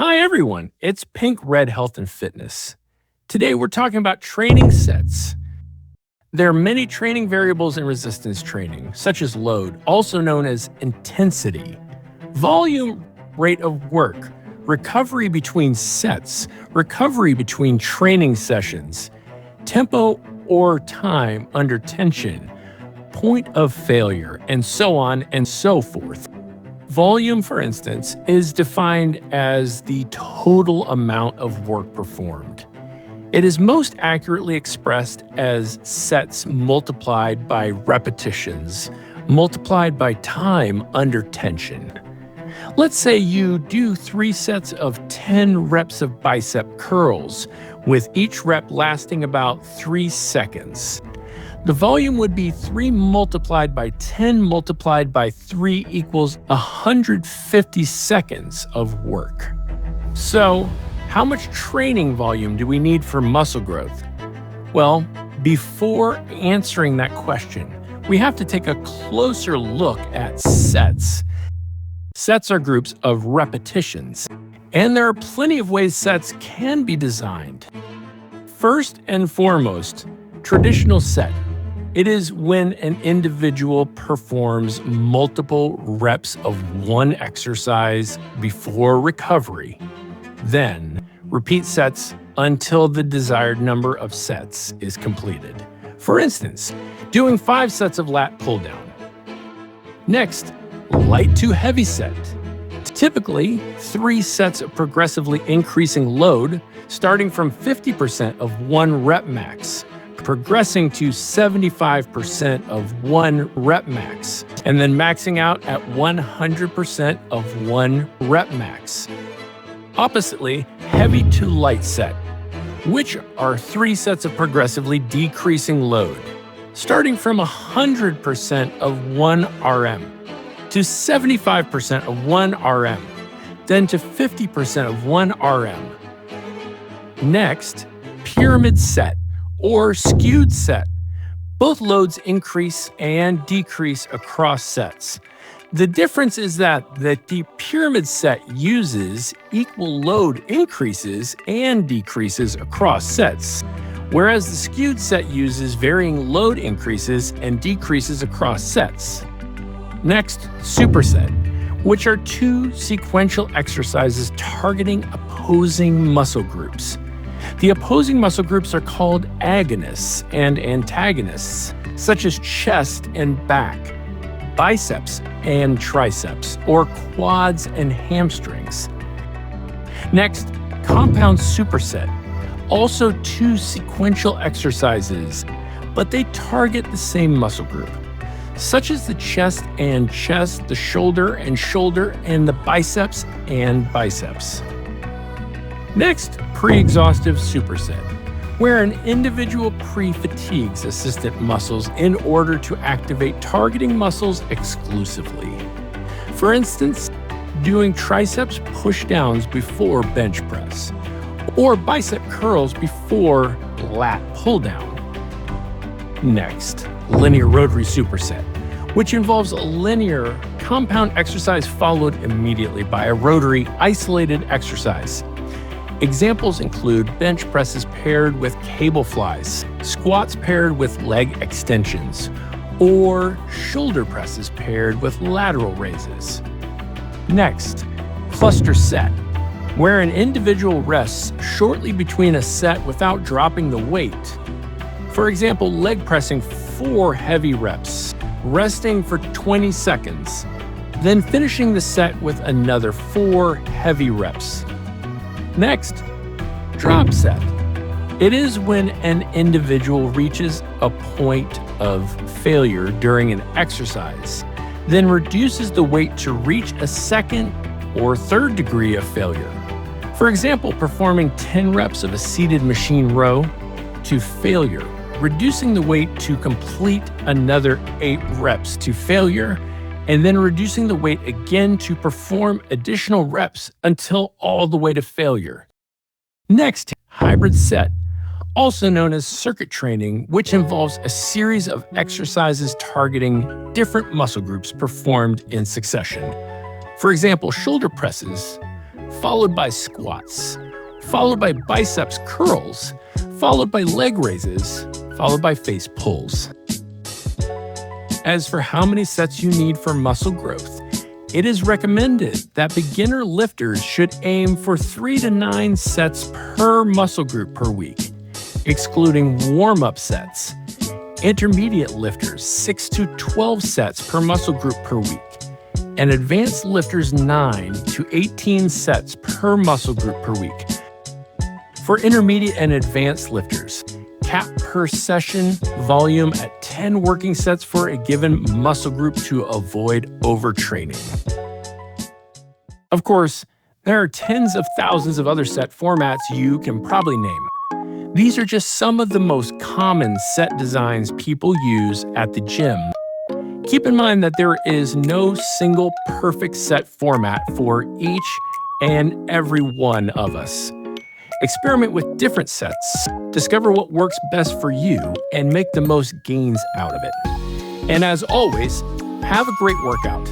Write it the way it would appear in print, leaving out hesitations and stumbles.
Hi, everyone. It's Pink Red Health and Fitness. Today, we're talking about training sets. There are many training variables in resistance training, such as load, also known as intensity, volume, rate of work, recovery between sets, recovery between training sessions, tempo or time under tension, point of failure, and so on and so forth. Volume, for instance, is defined as the total amount of work performed. It is most accurately expressed as sets multiplied by repetitions, multiplied by time under tension. Let's say you do 3 sets of 10 reps of bicep curls, with each rep lasting about 3 seconds. The volume would be 3 multiplied by 10 multiplied by 3 equals 150 seconds of work. So, how much training volume do we need for muscle growth? Well, before answering that question, we have to take a closer look at sets. Sets are groups of repetitions, and there are plenty of ways sets can be designed. First and foremost, traditional set. It is when an individual performs multiple reps of one exercise before recovery. Then, repeat sets until the desired number of sets is completed. For instance, doing 5 sets of lat pull down. Next, light to heavy set. Typically, 3 sets of progressively increasing load, starting from 50% of 1 rep max, progressing to 75% of 1 rep max, and then maxing out at 100% of 1 rep max. Oppositely, heavy to light set, which are 3 sets of progressively decreasing load, starting from 100% of 1 RM to 75% of 1 RM, then to 50% of 1 RM. Next, pyramid set or skewed set. Both loads increase and decrease across sets. The difference is that the pyramid set uses equal load increases and decreases across sets, whereas the skewed set uses varying load increases and decreases across sets. Next, superset, which are 2 sequential exercises targeting opposing muscle groups. The opposing muscle groups are called agonists and antagonists, such as chest and back, biceps and triceps, or quads and hamstrings. Next, compound superset, also 2 sequential exercises, but they target the same muscle group, such as the chest and chest, the shoulder, and the biceps and biceps. Next, pre-exhaustive superset, where an individual pre-fatigues assistant muscles in order to activate targeting muscles exclusively. For instance, doing triceps push-downs before bench press, or bicep curls before lat pull-down. Next, linear rotary superset, which involves a linear compound exercise followed immediately by a rotary isolated exercise. Examples include bench presses paired with cable flies, squats paired with leg extensions, or shoulder presses paired with lateral raises. Next, cluster set, where an individual rests shortly between a set without dropping the weight. For example, leg pressing 4 heavy reps, resting for 20 seconds, then finishing the set with another 4 heavy reps. Next, drop set. It is when an individual reaches a point of failure during an exercise, then reduces the weight to reach a second or third degree of failure. For example, performing 10 reps of a seated machine row to failure, reducing the weight to complete another 8 reps to failure, and then reducing the weight again to perform additional reps until all the way to failure. Next, hybrid set, also known as circuit training, which involves a series of exercises targeting different muscle groups performed in succession. For example, shoulder presses, followed by squats, followed by biceps curls, followed by leg raises, followed by face pulls. As for how many sets you need for muscle growth, it is recommended that beginner lifters should aim for 3 to 9 sets per muscle group per week, excluding warm-up sets. Intermediate lifters, 6 to 12 sets per muscle group per week, and advanced lifters, 9 to 18 sets per muscle group per week. For intermediate and advanced lifters, cap per session volume at 10 working sets for a given muscle group to avoid overtraining. Of course, there are tens of thousands of other set formats you can probably name. These are just some of the most common set designs people use at the gym. Keep in mind that there is no single perfect set format for each and every one of us. Experiment with different sets, discover what works best for you, and make the most gains out of it. And as always, have a great workout.